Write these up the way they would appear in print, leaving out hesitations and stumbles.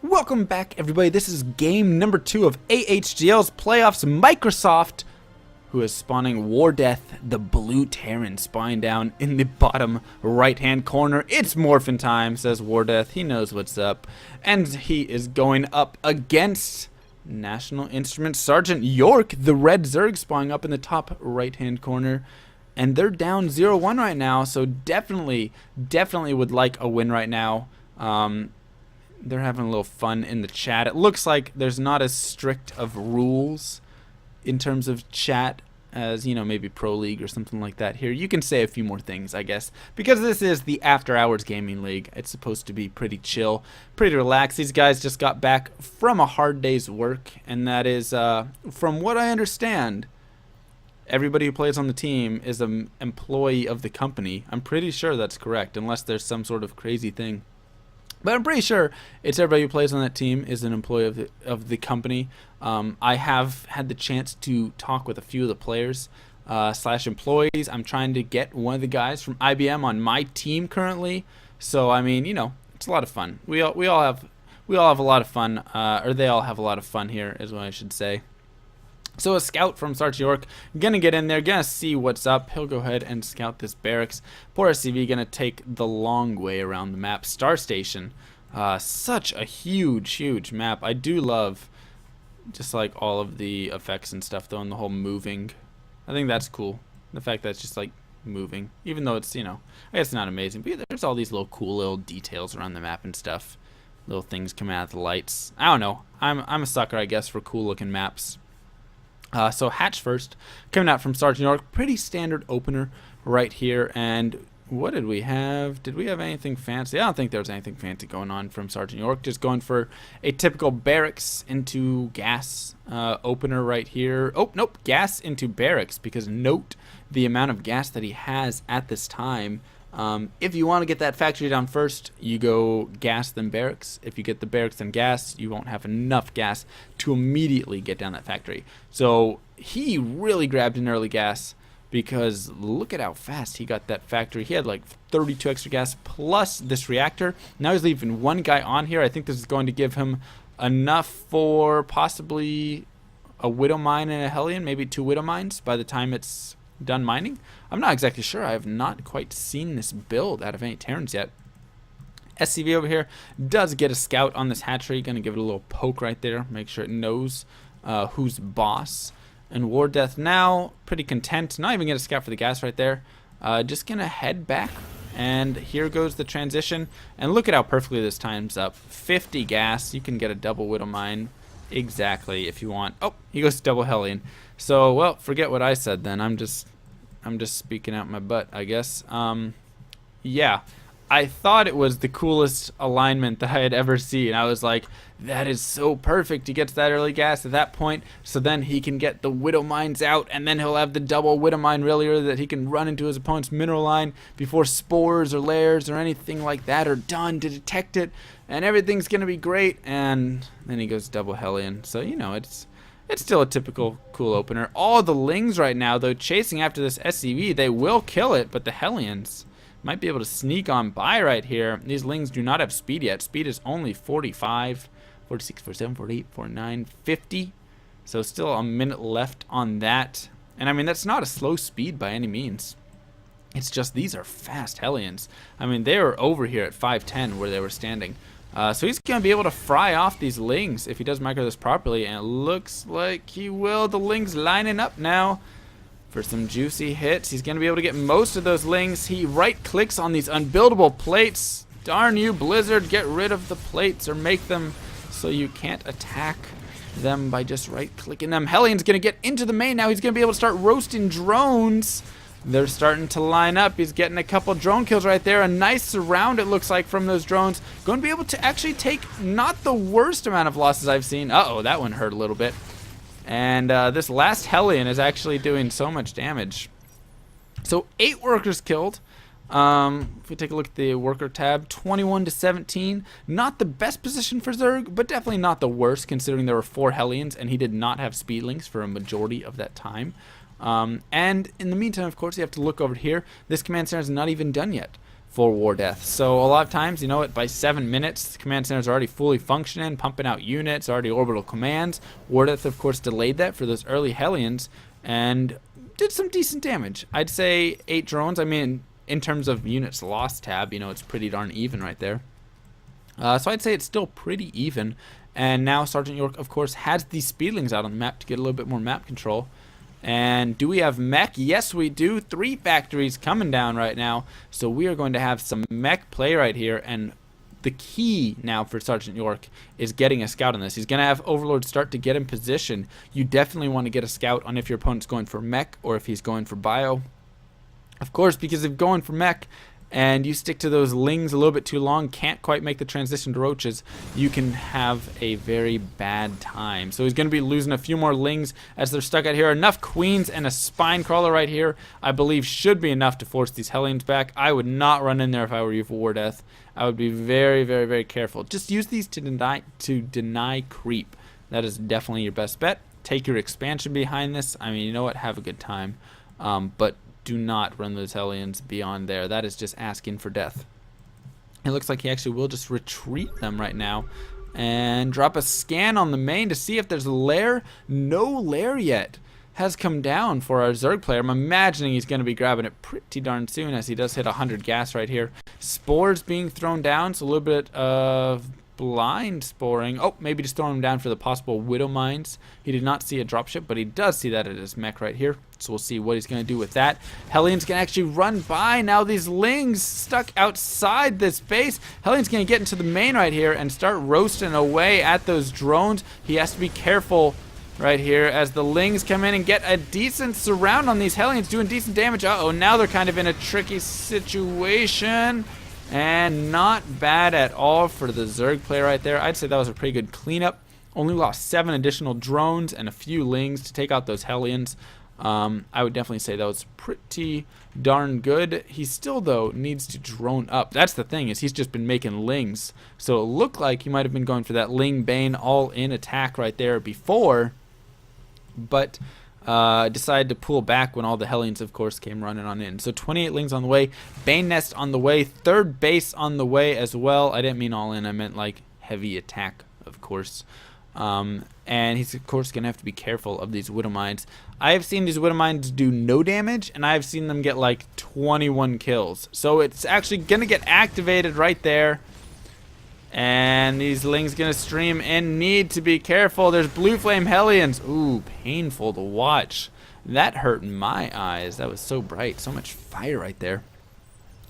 Welcome back, everybody. This is game number 2 of AHGL's playoffs. Microsoft, who is spawning War Death, the blue Terran, spawning down in the bottom right-hand corner. It's morphin' time, says War Death. He knows what's up. And he is going up against National Instruments Sergeant York, the red Zerg, spawning up in the top right-hand corner. And they're down 0-1 right now, so definitely would like a win right now. They're having a little fun in the chat. It looks like there's not as strict of rules in terms of chat as, you know, maybe Pro League or something like that. Here, you can say a few more things, I guess. Because this is the After Hours Gaming League, it's supposed to be pretty chill, pretty relaxed. These guys just got back from a hard day's work, and that is, from what I understand, everybody who plays on the team is an employee of the company. I'm pretty sure that's correct, unless there's some sort of crazy thing. But I'm pretty sure it's everybody who plays on that team is an employee of the company. I have had the chance to talk with a few of the players slash employees. I'm trying to get one of the guys from IBM on my team currently. So I mean, you know, it's a lot of fun. We all have a lot of fun, or they all have a lot of fun here, is what I should say. So a scout from Sergeant York, gonna get in there, gonna see what's up. He'll go ahead and scout this barracks. Poor SCV gonna take the long way around the map. Star Station, such a huge map. I do love just like all of the effects and stuff though, and the whole moving. I think that's cool. The fact that it's just like moving, even though it's, you know, I guess it's not amazing, but there's all these little cool little details around the map and stuff. Little things coming out of the lights. I don't know. I'm a sucker, I guess, for cool looking maps. So hatch first, coming out from Sergeant York. Pretty standard opener right here. And what did we have? Did we have anything fancy? I don't think there was anything fancy going on from Sergeant York. Just going for a typical barracks into gas opener right here. Oh, nope, gas into barracks, because note the amount of gas that he has at this time. If you want to get that factory down first, you go gas then barracks. If you get the barracks then gas, you won't have enough gas to immediately get down that factory. So he really grabbed an early gas, because look at how fast he got that factory. He had like 32 extra gas plus this reactor. Now he's leaving one guy on here. I think this is going to give him enough for possibly a Widow Mine and a Hellion, maybe 2 Widow Mines by the time it's done mining. I'm not exactly sure. I have not quite seen this build out of any Terrans yet. SCV over here does get a scout on this hatchery. Gonna give it a little poke right there, make sure it knows who's boss. And War Death now pretty content, not even get a scout for the gas right there. Just gonna head back, and here goes the transition. And look at how perfectly this times up. 50 gas. You can get a double Widow Mine exactly if you want. Oh, he goes double Hellion. So, well, forget what I said then. I'm just speaking out my butt, I guess. Yeah, I thought it was the coolest alignment that I had ever seen. I was like, that is so perfect. He gets that early gas at that point, so then he can get the Widow Mines out, and then he'll have the double Widow Mine really early that he can run into his opponent's mineral line before spores or layers or anything like that are done to detect it, and everything's going to be great. And then he goes double Hellion. So, you know, it's still a typical cool opener. All the Lings right now, though, chasing after this SCV, they will kill it, but the Hellions might be able to sneak on by right here. These Lings do not have speed yet. Speed is only 45, 46, 47, 48, 49, 50. So still a minute left on that. And I mean, that's not a slow speed by any means. It's just these are fast Hellions. I mean, they were over here at 510 where they were standing. So he's going to be able to fry off these Lings if he does micro this properly, and it looks like he will. The Lings lining up now for some juicy hits. He's going to be able to get most of those Lings. He right-clicks on these unbuildable plates. Darn you, Blizzard, get rid of the plates or make them so you can't attack them by just right-clicking them. Hellion's going to get into the main now. He's going to be able to start roasting drones. They're starting to line up. He's getting a couple drone kills right there. A nice surround, it looks like, from those drones. Going to be able to actually take not the worst amount of losses I've seen. Uh-oh, that one hurt a little bit. And this last Hellion is actually doing so much damage. So 8 workers killed. If we take a look at the worker tab, 21 to 17. Not the best position for Zerg, but definitely not the worst, considering there were 4 Hellions and he did not have speedlings for a majority of that time. And in the meantime, of course, you have to look over here. This command center is not even done yet. for War Death. So a lot of times, you know what, by 7 minutes, the command centers are already fully functioning, pumping out units, already orbital commands. War Death, of course, delayed that for those early Hellions and did some decent damage. I'd say 8 drones. I mean, in terms of units lost tab, you know, it's pretty darn even right there. So I'd say it's still pretty even. And now Sergeant York, of course, has these speedlings out on the map to get a little bit more map control. And do we have mech? Yes, we do. 3 factories coming down right now. So we are going to have some mech play right here. And the key now for Sergeant York is getting a scout on this. He's going to have Overlord start to get in position. You definitely want to get a scout on if your opponent's going for mech or if he's going for bio. Of course, because if going for mech and you stick to those lings a little bit too long, can't quite make the transition to roaches, you can have a very bad time. So he's going to be losing a few more lings as they're stuck out here. Enough queens and a spine crawler right here, I believe, should be enough to force these Hellions back. I would not run in there if I were you for War Death. I would be very, very, very careful. Just use these to deny creep. That is definitely your best bet. Take your expansion behind this. I mean, you know what? Have a good time. But do not run those Hellions beyond there. That is just asking for death. It looks like he actually will just retreat them right now and drop a scan on the main to see if there's a lair. No lair yet has come down for our Zerg player. I'm imagining he's going to be grabbing it pretty darn soon as he does hit 100 gas right here. Spores being thrown down, so a little bit of blind sporing. Oh, maybe just throwing him down for the possible Widow Mines. He did not see a dropship, but he does see that at his mech right here. So we'll see what he's going to do with that. Hellions can actually run by. Now these lings stuck outside this base. Hellions going to get into the main right here and start roasting away at those drones. He has to be careful right here as the lings come in and get a decent surround on these Hellions, doing decent damage. Uh-oh, now they're kind of in a tricky situation. And not bad at all for the Zerg player right there. I'd say that was a pretty good cleanup. Only lost 7 additional drones and a few lings to take out those Hellions. I would definitely say that was pretty darn good. He still, though, needs to drone up. That's the thing, is he's just been making lings. So it looked like he might have been going for that Ling Bane all-in attack right there before. But decided to pull back when all the Hellions, of course, came running on in. So 28 lings on the way, Bane Nest on the way, 3rd base on the way as well. I didn't mean all in, I meant like heavy attack, of course. And he's, of course, going to have to be careful of these Widow Mines. I have seen these Widow Mines do no damage, and I have seen them get like 21 kills. So it's actually going to get activated right there. And these lings going to stream and need to be careful. There's Blue Flame Hellions. Ooh, painful to watch. That hurt my eyes. That was so bright. So much fire right there.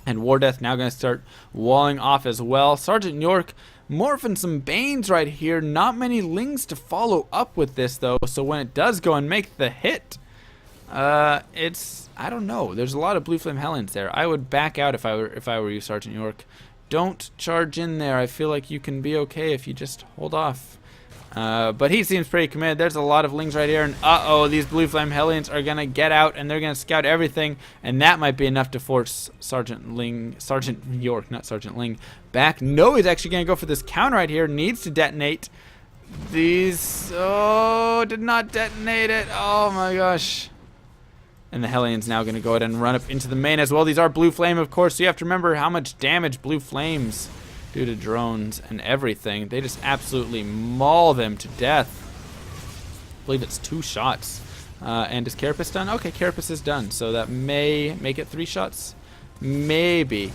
And War Death now going to start walling off as well. Sergeant York morphing some Banes right here. Not many lings to follow up with this, though. So when it does go and make the hit, it's, I don't know. There's a lot of Blue Flame Hellions there. I would back out if I were you, Sergeant York. Don't charge in there. I feel like you can be okay if you just hold off. But he seems pretty committed. There's a lot of lings right here. And uh-oh, these Blue Flame Hellions are going to get out and they're going to scout everything. And that might be enough to force Sergeant York, not Sergeant Ling, back. No, he's actually going to go for this counter right here. Needs to detonate. These, oh, did not detonate it. Oh my gosh. And the Hellions now going to go ahead and run up into the main as well. These are Blue Flame, of course, so you have to remember how much damage Blue Flames do to drones and everything. They just absolutely maul them to death. I believe it's 2 shots. And is Carapace done? Okay, Carapace is done, so that may make it 3 shots. Maybe.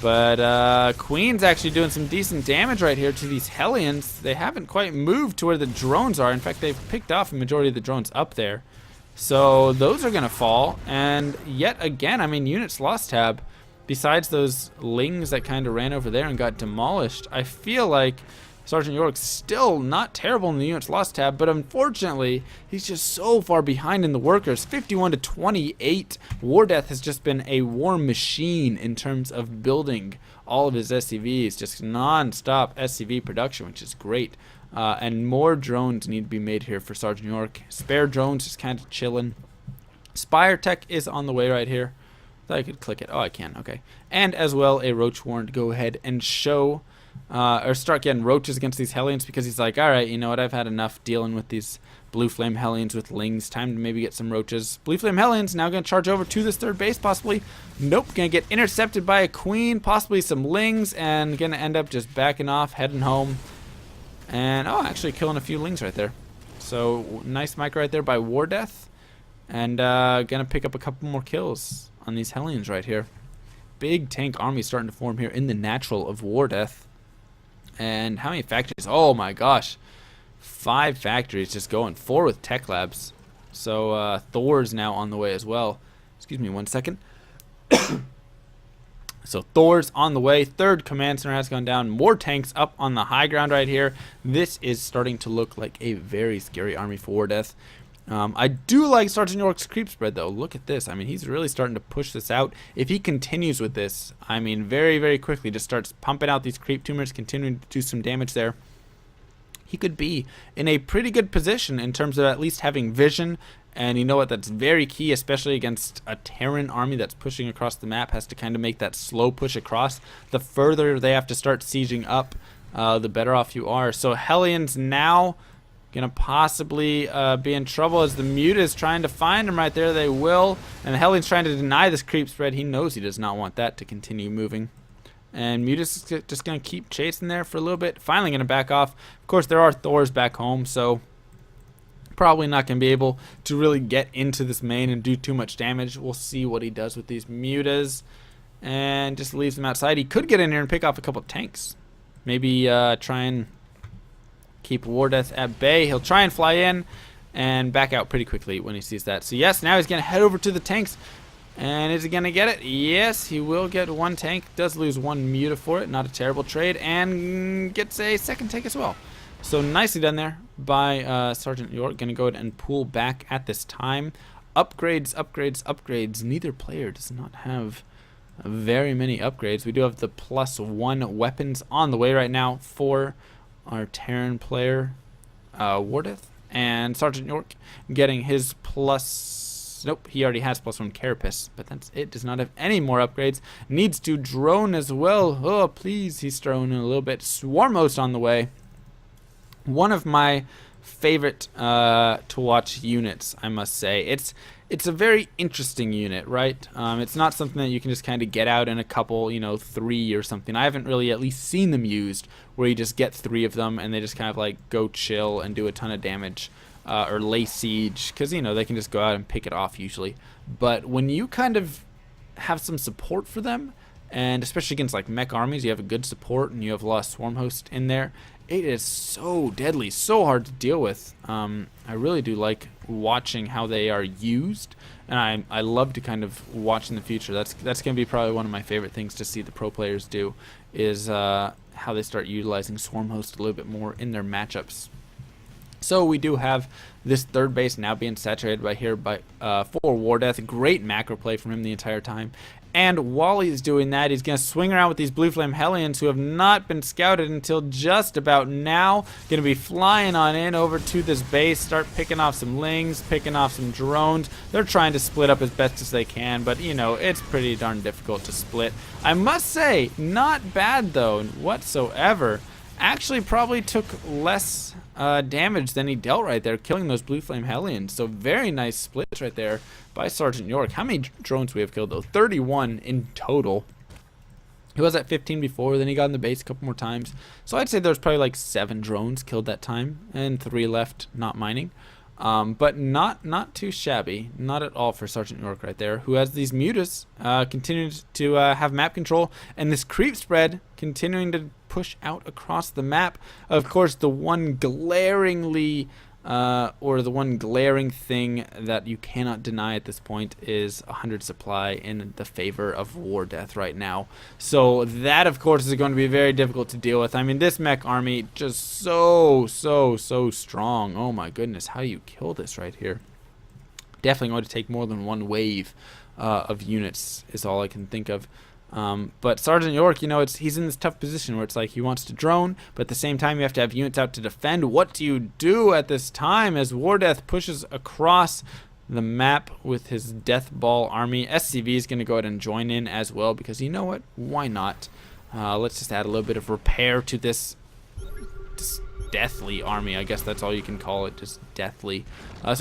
But Queen's actually doing some decent damage right here to these Hellions. They haven't quite moved to where the drones are. In fact, they've picked off a majority of the drones up there. So those are going to fall, and yet again, I mean, units lost tab, besides those lings that kind of ran over there and got demolished, I feel like Sergeant York's still not terrible in the units lost tab, but unfortunately, he's just so far behind in the workers. 51 to 28. War Death has just been a war machine in terms of building all of his SCVs, just non-stop SCV production, which is great. And more drones need to be made here for Sergeant York. Spare drones just kind of chilling. Spire Tech is on the way right here. Thought I could click it. Oh, I can. Okay. And as well, a Roach Warren to go ahead and show or start getting roaches against these Hellions, because he's like, alright, you know what, I've had enough dealing with these Blue Flame Hellions with Lings. Time to maybe get some roaches. Blue Flame Hellions now going to charge over to this third base, possibly. Nope, going to get intercepted by a Queen, possibly some Lings, and going to end up just backing off, heading home. And, oh, actually killing a few Lings right there. So, nice micro right there by War Death. And going to pick up a couple more kills on these Hellions right here. Big tank army starting to form here in the natural of War Death. And how many factories? Oh my gosh. 5 factories just going. 4 with tech labs. So Thor's now on the way as well. Excuse me 1 second. So Thor's on the way. 3rd command center has gone down. More tanks up on the high ground right here. This is starting to look like a very scary army for War Death. I do like Sergeant York's creep spread though. Look at this. I mean, he's really starting to push this out. If he continues with this, I mean, very, very quickly just starts pumping out these creep tumors, continuing to do some damage there, he could be in a pretty good position in terms of at least having vision. And you know what, that's very key, especially against a Terran army that's pushing across the map, has to kind of make that slow push across. The further they have to start sieging up, the better off you are. So Hellions now gonna possibly be in trouble as the Muta is trying to find him right there. They will. And the Hellions trying to deny this creep spread. He knows he does not want that to continue moving. And Muta's just gonna keep chasing there for a little bit. Finally gonna back off. Of course, there are Thors back home, so probably not gonna be able to really get into this main and do too much damage. We'll see what he does with these Mutas. And just leaves them outside. He could get in here and pick off a couple of tanks. Maybe try and keep War Death at bay. He'll try and fly in and back out pretty quickly when he sees that. So yes, now he's going to head over to the tanks. And is he going to get it? Yes, he will get 1 tank. Does lose 1 Muta for it. Not a terrible trade. And gets a 2nd tank as well. So nicely done there by Sergeant York. Going to go ahead and pull back at this time. Upgrades, upgrades, upgrades. Neither player does not have very many upgrades. We do have the +1 weapons on the way right now for our Terran player, War Death, and Sergeant York getting his plus. Nope, he already has +1 Carapace, but that's it. Does not have any more upgrades. Needs to drone as well. Oh, please, he's droning a little bit. Swarm host on the way. One of my favorite to watch units, I must say. It's a very interesting unit, right? It's not something that you can just kind of get out in a couple, 3 or something. I haven't really at least seen them used where you just get 3 of them and they just kind of like go chill and do a ton of damage, or lay siege, because they can just go out and pick it off usually. But when you kind of have some support for them, and especially against like mech armies, you have a good support and you have a lot of swarm host in there, it is so deadly, so hard to deal with. I really do like watching how they are used, and I love to kind of watch in the future. That's going to be probably one of my favorite things to see the pro players do, is how they start utilizing swarm host a little bit more in their matchups. So we do have this 3rd base now being saturated for War Death. Great macro play from him the entire time. And while he's doing that, he's going to swing around with these Blue Flame Hellions who have not been scouted until just about now. Going to be flying on in over to this base, start picking off some Lings, picking off some drones. They're trying to split up as best as they can, but it's pretty darn difficult to split. I must say, not bad though whatsoever. Actually probably took less damage than he dealt right there, killing those Blue Flame Hellions. So very nice splits right there by Sergeant York. How many drones we have killed though? 31 in total. He was at 15 before, then he got in the base a couple more times. So I'd say there's probably like 7 drones killed that time, and 3 left not mining. But not too shabby, not at all for Sergeant York right there, who has these Mutas continuing to have map control, and this creep spread continuing to push out across the map. Of course, the one glaringly or the one glaring thing that you cannot deny at this point is 100 supply in the favor of War Death right now. So that, of course, is going to be very difficult to deal with. I mean, this mech army just so strong. Oh my goodness, how do you kill this right here? Definitely going to take more than one wave of units is all I can think of. But Sergeant York, he's in this tough position where it's like he wants to drone, but at the same time you have to have units out to defend. What do you do at this time as War Death pushes across the map with his Death Ball army? SCV is going to go ahead and join in as well, because you know what? Why not? Let's just add a little bit of repair to this deathly army. I guess that's all you can call it, just deathly. So he's